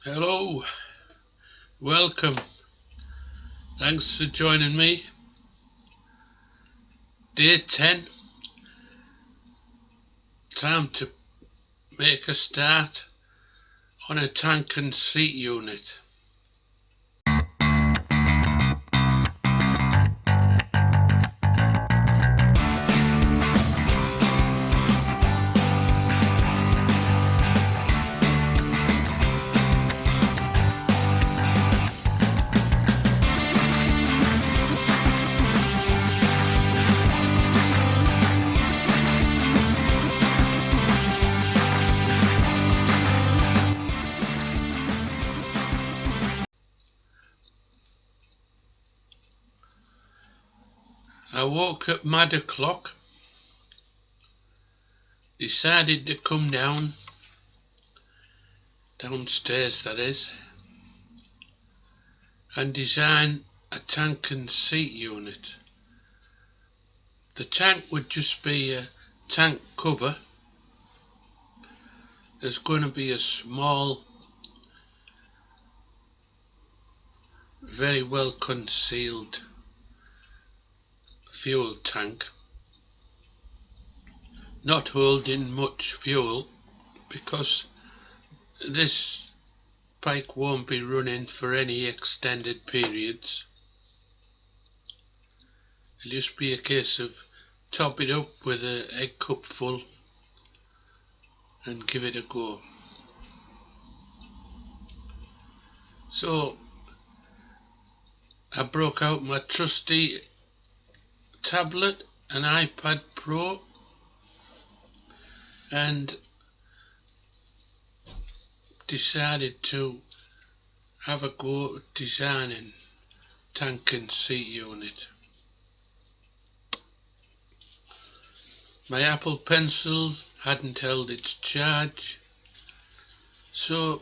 Hello, welcome. Thanks for joining me. Day 10. Time to make a start on a tank and seat unit. I woke up mad o'clock, decided to come downstairs that is, and design a tank and seat unit. The tank would just be a tank cover. There's going to be a small, very well concealed fuel tank, not holding much fuel because this bike won't be running for any extended periods. It'll just be a case of top it up with an egg cup full and give it a go. So I broke out my trusty tablet, an iPad Pro, and decided to have a go at designing tank and seat unit. My Apple Pencil hadn't held its charge, so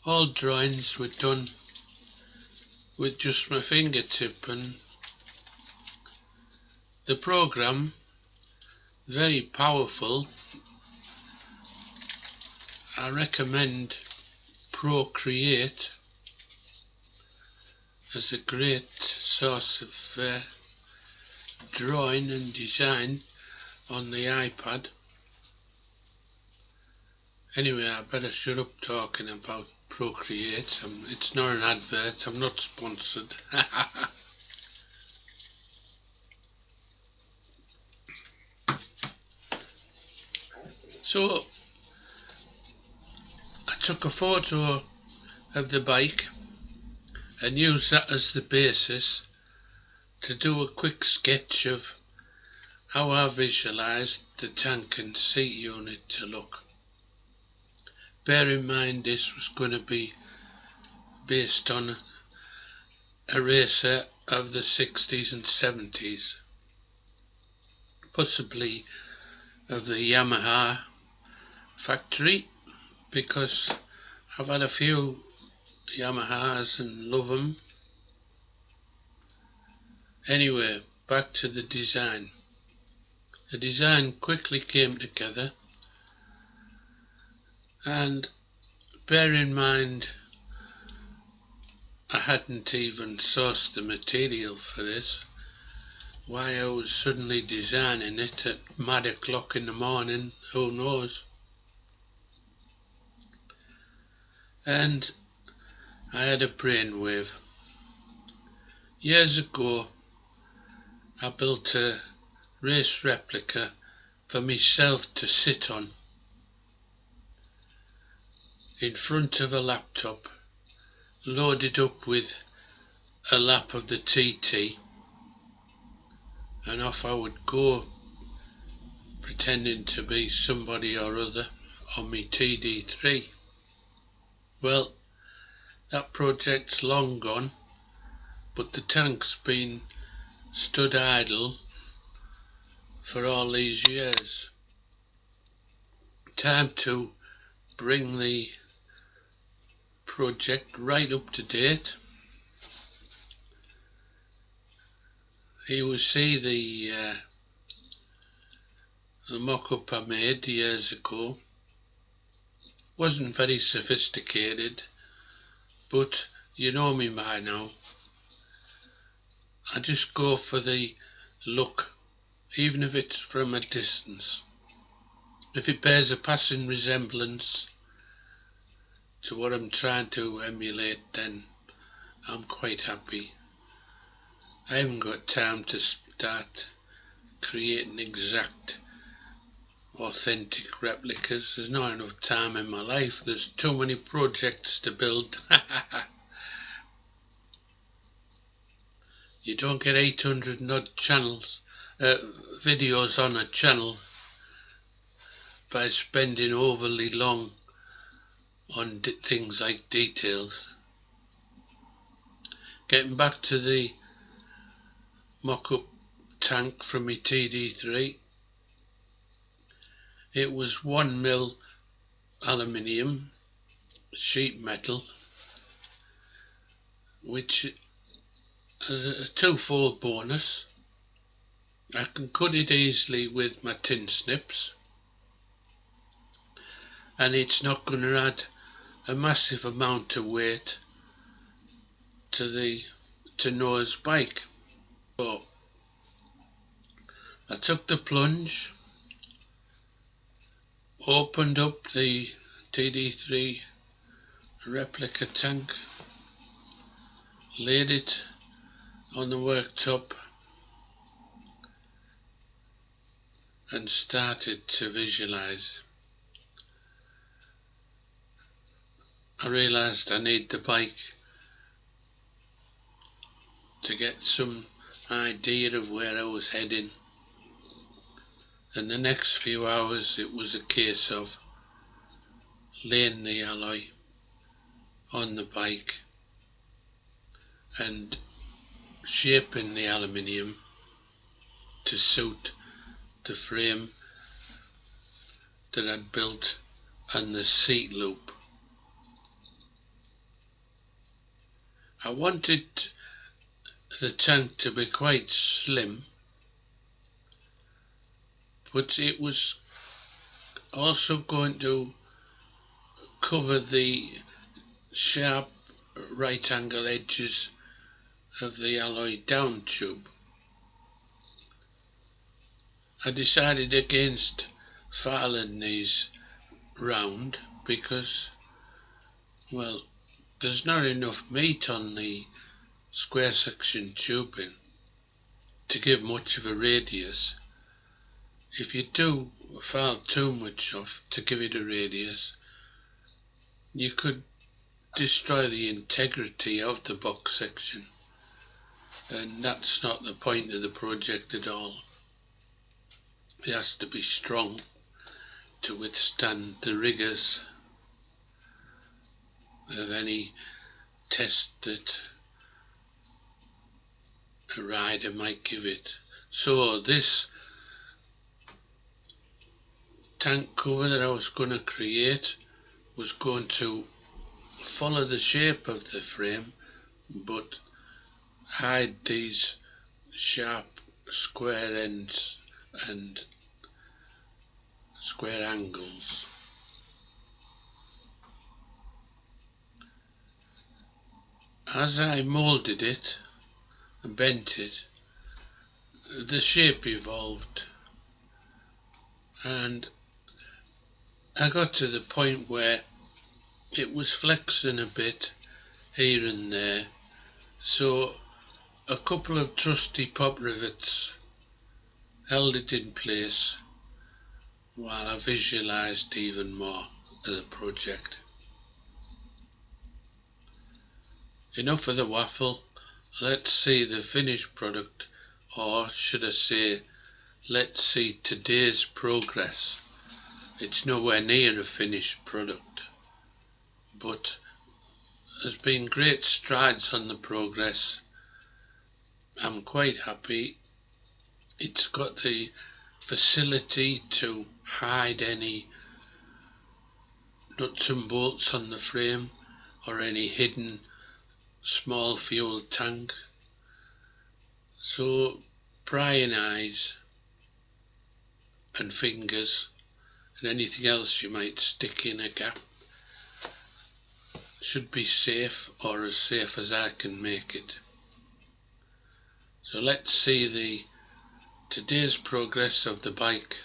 all drawings were done with just my fingertip, and the program, very powerful. I recommend Procreate as a great source of drawing and design on the iPad. Anyway, I better shut up talking about Procreate. It's not an advert, I'm not sponsored. So I took a photo of the bike and used that as the basis to do a quick sketch of how I visualised the tank and seat unit to look. Bear in mind this was going to be based on a racer of the 60s and 70s, possibly of the Yamaha factory, because I've had a few Yamahas and love them. Anyway, back to the design. The design quickly came together, and bear in mind I hadn't even sourced the material for this. Why I was suddenly designing it at mad o'clock in the morning, who knows? And I had a brainwave. Years ago I built a race replica for myself to sit on in front of a laptop, loaded up with a lap of the TT, and off I would go pretending to be somebody or other on my TD3. Well, that project's long gone, but the tank's been stood idle for all these years. Time to bring the project right up to date. Here we see the mock-up I made years ago. Wasn't very sophisticated, but you know me by now. I just go for the look, even if it's from a distance. If it bears a passing resemblance to what I'm trying to emulate, then I'm quite happy. I haven't got time to start creating exact, authentic replicas. There's not enough time in my life. There's too many projects to build. You don't get 800 and odd channels, videos on a channel by spending overly long on things like details. Getting back to the mock-up tank from my TD3, it was 1mm aluminium sheet metal, which has a twofold bonus. I can cut it easily with my tin snips, and it's not going to add a massive amount of weight to Noah's bike. So I took the plunge, opened up the TD3 replica tank, laid it on the worktop and started to visualize. I realized I need the bike to get some idea of where I was heading, and the next few hours it was a case of laying the alloy on the bike and shaping the aluminium to suit the frame that I'd built and the seat loop. I wanted the tank to be quite slim, but it was also going to cover the sharp right angle edges of the alloy down tube. I decided against filing these round because, well, there's not enough meat on the square section tubing to give much of a radius. If you do file too much off to give it a radius, you could destroy the integrity of the box section, and that's not the point of the project at all. It has to be strong to withstand the rigours of any test that a rider might give it. So this tank cover that I was going to create was going to follow the shape of the frame but hide these sharp square ends and square angles. As I moulded it and bent it, the shape evolved, and I got to the point where it was flexing a bit here and there, so a couple of trusty pop rivets held it in place while I visualised even more of the project. Enough of the waffle, let's see the finished product, or should I say, let's see today's progress. It's nowhere near a finished product, but there's been great strides on the progress. I'm quite happy. It's got the facility to hide any nuts and bolts on the frame or any hidden small fuel tank. So prying eyes and fingers and anything else you might stick in a gap should be safe, or as safe as I can make it. So let's see today's progress of the bike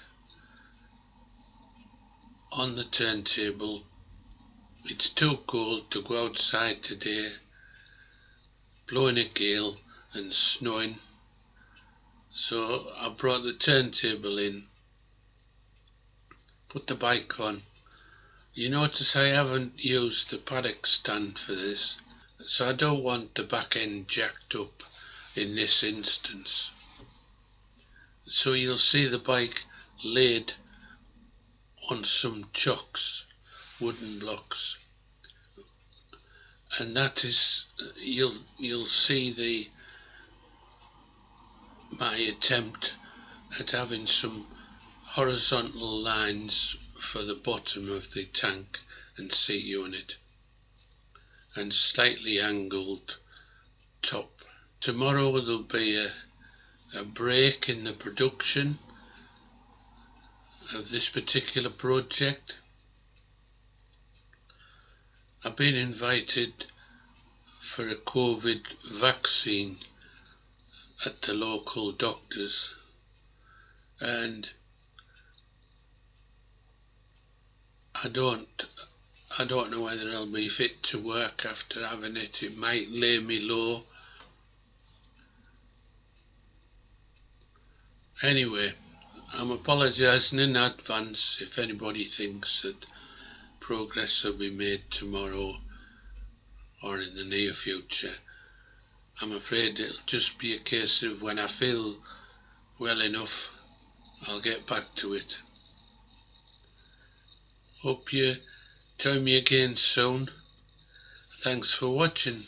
on the turntable. It's too cold to go outside today, blowing a gale and snowing, so I brought the turntable in, put the bike on. You notice I haven't used the paddock stand for this, so I don't want the back end jacked up in this instance. So you'll see the bike laid on some chocks, wooden blocks, and that is, you'll see my attempt at having some horizontal lines for the bottom of the tank and seat unit, and slightly angled top. Tomorrow there'll be a break in the production of this particular project. I've been invited for a COVID vaccine at the local doctors, and I don't know whether I'll be fit to work after having it. It might lay me low. Anyway, I'm apologising in advance if anybody thinks that progress will be made tomorrow or in the near future. I'm afraid it'll just be a case of when I feel well enough, I'll get back to it. Hope you join me again soon. Thanks for watching.